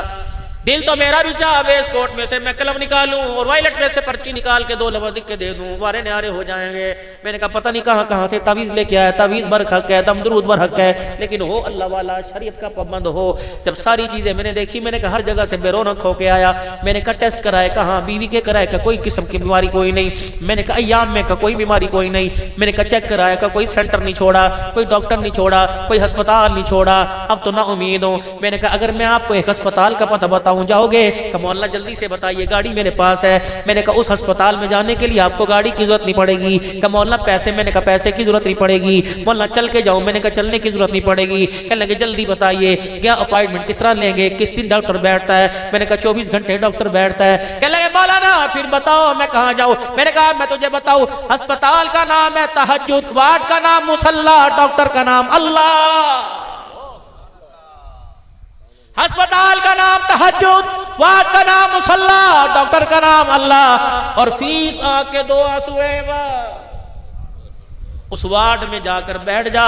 दिल तो मेरा भी चाह वेस्ट कोट में से मैं कलम निकालूं और वायलेट में से पर्ची निकाल के 2 लफ्ज़ लिख के दे दूं, वारे न्यारे हो जाएंगे। मैंने कहा पता नहीं कहां से तावीज़ लेके आया, तावीज़ बर हक है, दमदरूद बर हक है, लेकिन हो अल्लाह वाला, शरीयत का पाबंद हो। जब सारी चीजें मैंने देखी, मैंने कहा हर जगह से बेरौनक होके आया। मैंने कहा टेस्ट कराए, कहा बीवी के कराए, का कोई किस्म की बीमारी कोई नहीं। मैंने कहा अय्याम में का कोई बीमारी कोई नहीं। मैंने कहा चेक कराया, का कोई सेंटर नहीं छोड़ा, कोई डॉक्टर नहीं छोड़ा, कोई अस्पताल नहीं छोड़ा। अब तो ना उम्मीद हो। मैंने कहा अगर मैं आपको एक अस्पताल का पता बताऊं जाओगे? मौला जल्दी से बताइए, गाड़ी मेरे पास है। मैंने कहा उस अस्पताल में जाने के लिए आपको गाड़ी की जरूरत नहीं पड़ेगी। कहा मौला पैसे? मैंने कहा पैसे की जरूरत नहीं पड़ेगी। मौला चल के जाऊं? मैंने कहा चलने की जरूरत नहीं पड़ेगी। कहने लगे जल्दी बताइए, क्या अपॉइंटमेंट किस तरह लेंगे, किस दिन डॉक्टर बैठता है? मैंने कहा 24 घंटे डॉक्टर बैठता है। कहने लगे मौलाना फिर बताओ मैं कहाँ जाऊं? मैंने कहा मैं तुझे बताऊं, अस्पताल का नाम है तहज्जुद, वार्ड का नाम मुसल्ला, डॉक्टर का नाम अल्लाह। अस्पताल का नाम तहज्जुद, वार्ड का नाम मुसल्ला, डॉक्टर का नाम अल्लाह। और फीस आके 2 आंसुए बस। उस वार्ड में जाकर बैठ जा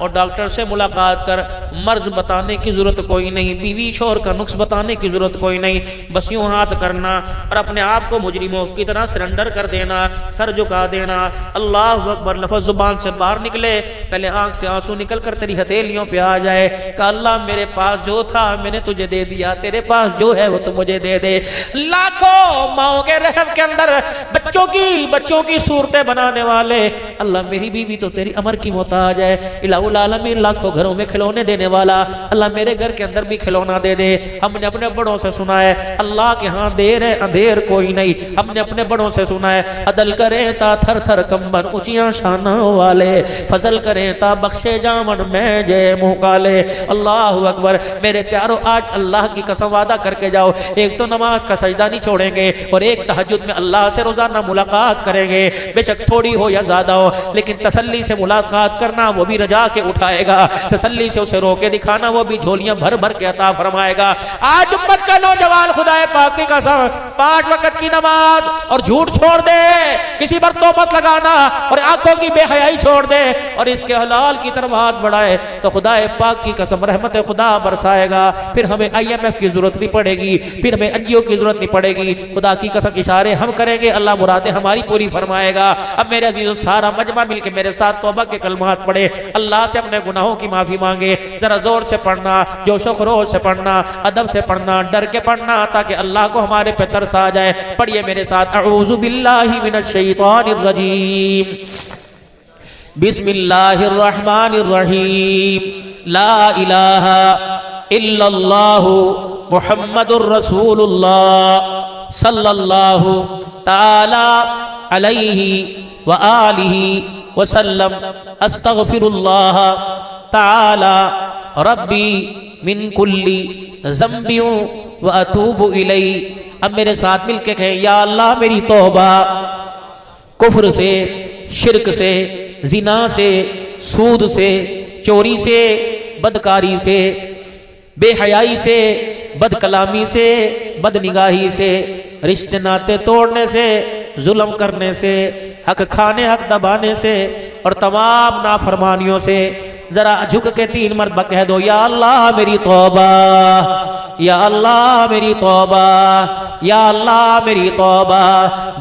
और डॉक्टर से मुलाकात कर। मर्ज बताने की जरूरत कोई नहीं, बीवी शोहर का नुक्स बताने की जरूरत कोई नहीं। बस यूं हाथ करना और अपने आप को मुजरिमों की तरह सरेंडर कर देना, सर झुका देना। अल्लाह अकबर लफ्ज़ जुबान से बाहर निकले, पहले आंख से आंसू निकल कर तेरी हथेलियों पे आ जाए। का अल्लाह मेरे पास जो था मैंने तुझे दे दिया, तेरे पास जो है वो तू मुझे दे दे। लाखों माओ के रहम के अंदर बच्चों की सूरतें बनाने वाले अल्लाह, मेरी बीवी तो तेरी अमर की मोहताज है। इलाहुल आलमीन, लाखों घरों में खिलौने देने वाला अल्लाह, मेरे घर के अंदर भी खिलौना दे दे। हमने अपने बड़ों से सुना है अल्लाह के यहाँ देर है अंधेर कोई नहीं। हमने अपने बड़ों से सुना है अदल करें ता थर थर कंबन ऊंचियां शाना वाले, फजल करें ता बख्शे जामन में जय मुँह काले। अल्लाह अकबर। मेरे प्यारो आज अल्लाह की कसम वादा करके जाओ, एक तो नमाज का सजदा नहीं छोड़ेंगे और एक तहज्जुद में अल्लाह से रोजाना मुलाकात करेंगे। बेशक थोड़ी हो या ज्यादा हो, लेकिन तसल्ली से मुलाकात करना वो भी रजा के उठाएगा, तसल्ली से उसे रोके दिखाना वो भी झोलियां भर भर के अता फरमाएगा। आज उम्मत का नौजवान खुदाए पाक की कसम 5 वक्त की नमाज और झूठ छोड़ दे, किसी पर तोहमत लगाना और आंखों की बेहयाई छोड़ दे और इसके हलाल की तरफ हाथ बढ़ाए तो खुदाए पाक की कसम रहमत खुदा बरसाएगा। फिर हमें IMF की जरूरत नहीं पड़ेगी, फिर हमें NGO की जरूरत नहीं पड़ेगी। खुदा की कसम इशारे हम करेंगे, अल्लाह मुरादें हमारी पूरी फरमाएगा। अब मेरे अजीजों सारा मजमा मिलके मेरे साथ तौबा के कलमात पढ़े, अल्लाह से अपने गुनाहों की माफी मांगे। जरा जोर से पढ़ना, जोश व खरोश से पढ़ना, अदब से पढ़ना, डर के पढ़ना, ताकि अल्लाह को हमारे पे तरस आ जाए। पढ़िए मेरे साथ, अऊज़ु बिल्लाहि मिनश शैतानिर रजीम, बिस्मिल्लाहिर रहमानिर रहीम, ला इलाहा इल्लल्लाहु मुहम्मदुर रसूलुल्लाह सल्लल्लाहु ताला अलैहि व आलिहि वसल्लम, अस्तगफिरुल्लाह ताला रब्बी मिन कुल्ली ज़ंबियों व अतूबु इलैहि। अब मेरे साथ मिलके कहें, या अल्लाह मेरी तौबा कुफ्र से, शिरक से, जिना से, सूद से, चोरी से, बदकारी से, बेहयाई से, बदकलामी से, बदनिगाही से, रिश्ते नाते तोड़ने से, जुल्म करने से, हक खाने हक दबाने से और तमाम नाफरमानियों से। जरा झुक के 3 मरतबा कह दो, या अल्लाह मेरी तौबा, या अल्लाह मेरी तौबा, या अल्लाह मेरी तौबा।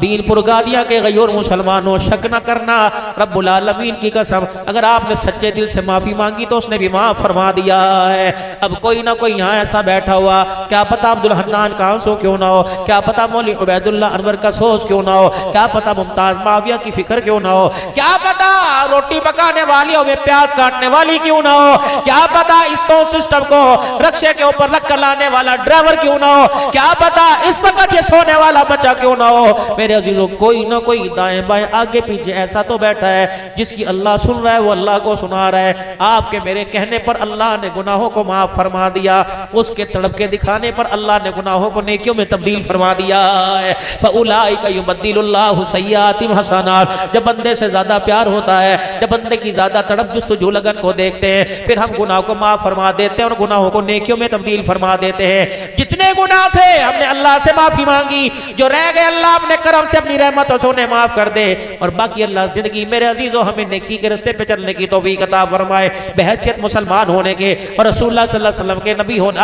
दीन पुरगादिया के गयूर मुसलमानों, शक न करना, रब्बुल आलमीन की कसम अगर आपने सच्चे दिल से माफी मांगी तो उसने भी माफ फरमा दिया है। अब कोई ना कोई यहाँ ऐसा बैठा हुआ, क्या पता अब्दुल हन्नान का आंसू क्यों ना हो, क्या पता मौलवी उबैदुल्लाह अनवर का सोच क्यों ना हो, क्या पता मुमताज माविया की फिक्र क्यों ना हो, क्या पता रोटी पकाने वाली हो, वे प्याज काटने वाली क्यों ना हो, क्या पता इस साउंड सिस्टम को रक्शे के ऊपर रख कर लाने वाला ड्राइवर क्यों ना हो, क्या पता इस वक्त ये सोने वाला बच्चा क्यों ना हो। मेरे अजीजों, कोई ना कोई दाएं बाएं आगे पीछे ऐसा तो बैठा है जिसकी अल्लाह सुन रहा है, वो अल्लाह को सुना रहा है। आपके मेरे कहने पर अल्लाह ने गुनाहों को माफ फरमा दिया, उसके तड़प के दिखाने पर अल्लाह ने गुनाहों को नेकियों में तब्दील फरमा दिया है। फउलाइका युबद्दिलुल्लाहु सय्यातिहिम हसनात। जब बंदे से ज्यादा प्यार होता है, जब बंदे की ज्यादा तड़प जुस्तजू लगन को देखते हैं, फिर हम गुनाह को माफ फरमा देते हैं और गुनाहों को नेकियों में तब्दील फरमा देते हैं। जितने गुनाह थे हमने अल्लाह से माफी मांगी, जो रह गए अल्लाह अपने करम से अपनी रहमतों से उन्हें माफ कर दे, और बाकी अल्लाह जिंदगी मेरे अजीजों हमें नेकी के रास्ते पे चलने की तौफीक अता फरमाए। बहैसियत मुसलमान होने के और रसूलुल्लाह सल्लल्लाहु अलैहि वसल्लम के नबी होने,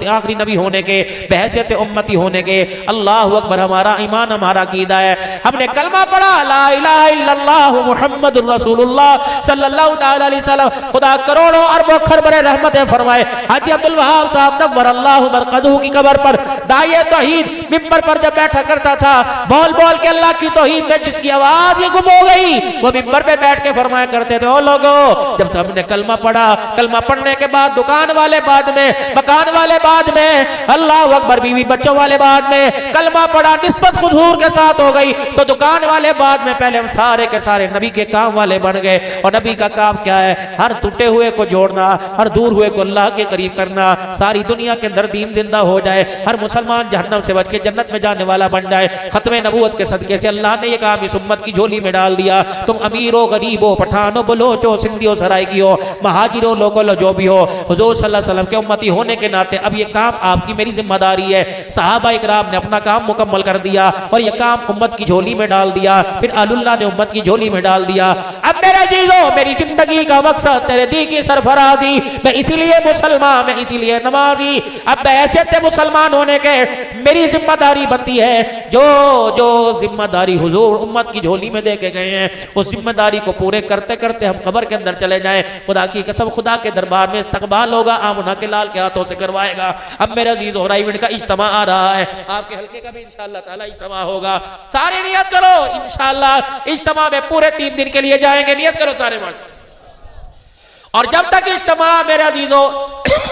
आखिरी नबी होने के, बहैसियत उम्मती होने के, अल्लाहु अकबर, हमारा ईमान हमारा अकीदा है। हमने कलमा पढ़ा ला इलाहा इल्लल्लाह मुहम्मदुर रसूलुल्लाह सल्लल्लाहु तआला अलैहि वसल्लम। खुदा करोड़ों अरबों खरबरे रहमतें फरमाए। हाजी अब्दुल वहाब साहब नव्वर अल्लाहु मरकदहू की कब्र पर दाइए तौहीद मिंबर पर जब बैठा करता था, बोल बोल के अल्लाह की तौहीद में जिसकी आवाज ही गुम हो गई, वो मिंबर पे बैठ के फरमाया करते थे, ओ लोगो, जब सबने कलमा पढ़ा, कलमा पढ़ने के बाद दुकान वाले बाद में, मकान वाले बाद में, अल्लाह अकबर, बीवी बच्चों वाले बाद में, कलमा पढ़ा निस्बत हुजूर के साथ हो गई, तो दुकान वाले बाद में, पहले हम सारे के सारे नबी के काम वाले बन गए। और नबी का काम क्या है? हर टूटे हुए को जोड़ना, हर दूर हुए को अल्लाह के करीब करना, सारी दुनिया के अंदर दीन जिंदा हो जाए, हर मुसलमान जहन्नम से बच के जन्नत में जाने वाला बन जाए। खत्मे नबूवत के सदके से अल्लाह ने ये काम इस उम्मत की झोली में डाल दिया। तुम अमीरो गरीबो पठानो बलोचो सिंधियो सराइकियो महाजिरो लोगो लो जो भी हो, हुजूर सल्लल्लाहु अलैहि वसल्लम के उम्मती होने के नाते अब ये काम आपकी मेरी जिम्मेदारी है। सहाबा इकराम ने अपना काम मुकम्मल कर दिया और ये काम उम्मत की झोली में डाल दिया, फिर अल्लाह ने उम्मत की झोली में डाल दिया। अब मेरे जीजो, मेरी जिंदगी का मकसद तेरे दी की सरफराजी, मैं इसीलिए मुसलमान, मैं इसीलिए नमाजी। अब ऐसे थे मुसलमान होने के मेरी जिम्मेदारी बनती है, जो जो जिम्मेदारी हुजूर उम्मत की झोली में दे के गए हैं, उस जिम्मेदारी को पूरे करते करते हम कब्र के अंदर चले जाएं। खुदा की कसम, खुदा के दरबार में इस्तकबाल होगा, आमना के लाल के हाथों से करवाएगा। अब मेरे अजीज हो रहा इवेंट का इज्तिमा आ रहा है, आपके हल्के का भी इंशाअल्लाह ताला इज्तिमा होगा। सारे नियत करो, इंशाअल्लाह इज्तिमा में पूरे 3 दिन के लिए जाएंगे, नियत करो सारे मां। और जब तक इज्तिमा मेरे अजीजों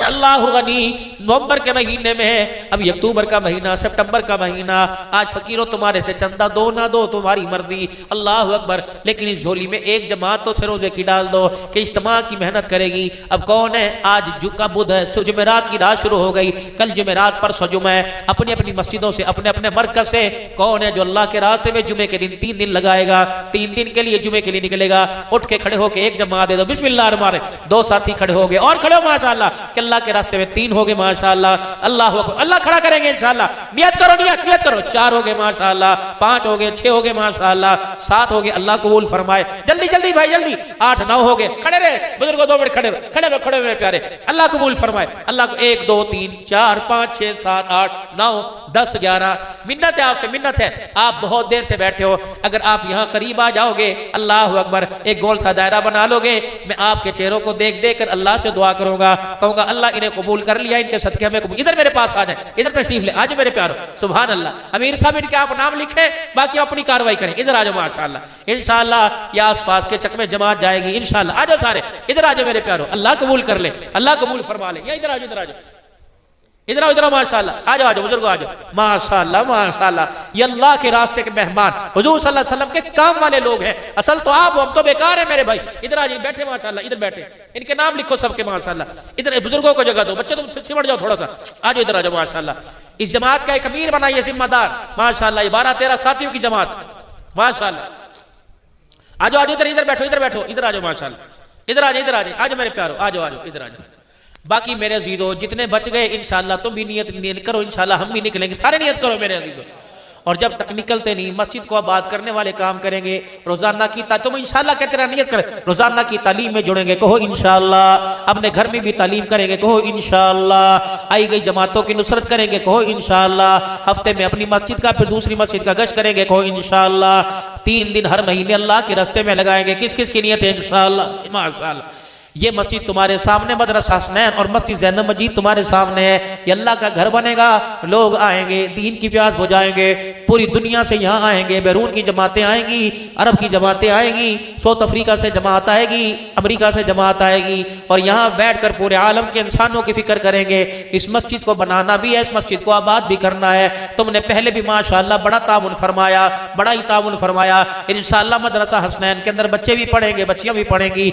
अल्लाह गनी नवंबर के महीने में है, अभी अक्टूबर का महीना, सितंबर का महीना, आज फकीरों तुम्हारे से चंदा दो ना दो तुम्हारी मर्जी, अल्लाह अकबर, लेकिन इस झोली में एक जमात तो से रोजे की डाल दो कि इज्तिमा की मेहनत करेगी। अब कौन है? आज जुका बुध है, जुमेरात की रात शुरू हो गई, कल जुमेरात पर जुमा है। अपनी अपनी मस्जिदों से, अपने अपने मरकज से कौन है जो अल्लाह के रास्ते में जुमे के दिन 3 दिन लगाएगा, 3 दिन के लिए जुमे के लिए निकलेगा? उठ के खड़े होके एक जमात दे दो, बिस्मिल्लाह रहमान रहीम। 2 साथी खड़े हो गए और खड़े हो माशाअल्लाह, कि अल्लाह के रास्ते में 3 हो गए माशाअल्लाह, अल्लाह अकबर, अल्लाह खड़ा करेंगे इंशाअल्लाह। नियत करो, नियत करो। 4 हो गए माशाअल्लाह, 5 हो गए, 6 हो गए माशाअल्लाह, 7 हो गए, अल्लाह कबूल फरमाए। जल्दी जल्दी भाई जल्दी, 8 9 हो गए। खड़े रहे बुजुर्गों, 2 मिनट खड़े रहो, खड़े रहो, खड़े मेरे प्यारे, अल्लाह कबूल फरमाए। अल्लाह को 1 2 3 4 5 6 7 8 9 10 11 मिन्नत है आपसे, मिन्नत है। आप बहुत देर से बैठे हो, अगर आप यहाँ करीब आ जाओगे, अल्लाह अकबर, एक गोल सा दायरा बना लोगे, मैं आपके चेहरों को देख देख कर अल्लाह से दुआ करूंगा, कहूंगा अल्लाह इन्हें कबूल कर लिया, इनके सदके हमें कबूल। इधर मेरे पास आ जाए, इधर तशरीफ ले, आज मेरे प्यारो, सुभान अल्लाह। अमीर साहब इनके आप नाम लिखे, बाकी अपनी कार्रवाई करें। इधर आ जाओ माशाअल्लाह, इंशाअल्लाह ये आसपास के चक में जमात जाएगी इंशाअल्लाह। आ जाओ सारे, इधर आ जाओ मेरे प्यारो, अल्लाह कबूल कर ले, अल्लाह कबूल फरमा ले। इधर आ जाओ, इधर आ जाओ, इधर आओ, इधर आओ माशाअल्लाह, आ जाओ, आ जाओ बुजुर्गों, आ जाओ माशाअल्लाह, माशाअल्लाह। ये अल्लाह के रास्ते के मेहमान, हुजूर सल्लल्लाहु अलैहि वसल्लम के काम वाले लोग हैं। असल तो आप, हम तो बेकार है मेरे भाई। इधर आ जाइए, बैठे माशाअल्लाह, इधर बैठे, इनके नाम लिखो सबके माशाअल्लाह। इधर बुजुर्गों को जगह दो, बच्चे तुम सिमट जाओ थोड़ा सा, आ जाओ, इधर आ जाओ माशाअल्लाह। इस जमात का एक अमीर बनाइए, जिम्मेदार माशाअल्लाह, 12 13 साथियों की जमात माशाअल्लाह। आ जाओ, इधर इधर बैठो, इधर बैठो, इधर आ जाओ माशाअल्लाह, इधर आ जाओ, इधर आ जाओ, आ जाओ मेरे प्यारो, आ जाओ, आ जाओ, इधर आ जाओ। बाकी मेरे अजीजों जितने बच गए इंशाअल्लाह तुम भी नियत करो, इंशाअल्लाह हम भी निकलेंगे, सारे नियत करो मेरे अजीजों। और जब तक निकलते नहीं, मस्जिद को आबाद करने वाले काम करेंगे, रोजाना की तुम इंशाअल्लाह कहते रहे, नियत करें, रोजाना की तालीम में जुड़ेंगे, कहो इंशाअल्लाह। अपने घर में भी तालीम करेंगे, कहो इंशाअल्लाह। आई गई जमातों की नुसरत करेंगे, कहो इंशाअल्लाह। हफ्ते में अपनी मस्जिद का फिर दूसरी मस्जिद का गश्त करेंगे, कहो इंशाअल्लाह। 3 दिन हर महीने अल्लाह के रास्ते में लगाएंगे। किस किस की नियत है? इंशाअल्लाह, माशाअल्लाह। ये मस्जिद तुम्हारे सामने, मदरसा हसनैन और मस्जिद ज़ैनब मजीद तुम्हारे सामने है। ये अल्लाह का घर बनेगा, लोग आएंगे, दीन की प्यास बुझाएंगे, पूरी दुनिया से यहाँ आएंगे, बैरून की जमातें आएंगी, अरब की जमातें आएंगी, साउथ अफ्रीका से जमात आएगी, अमेरिका से जमात आएगी, और यहाँ बैठकर पूरे आलम के इंसानों की फिक्र करेंगे। इस मस्जिद को बनाना भी है, इस मस्जिद को आबाद भी करना है। तुमने पहले भी माशाअल्लाह बड़ा ताउन फरमाया, बड़ा ही ताउन फरमाया। इंशाअल्लाह मदरसा हसनैन के अंदर बच्चे भी पढ़ेंगे, बच्चियां भी पढ़ेंगी।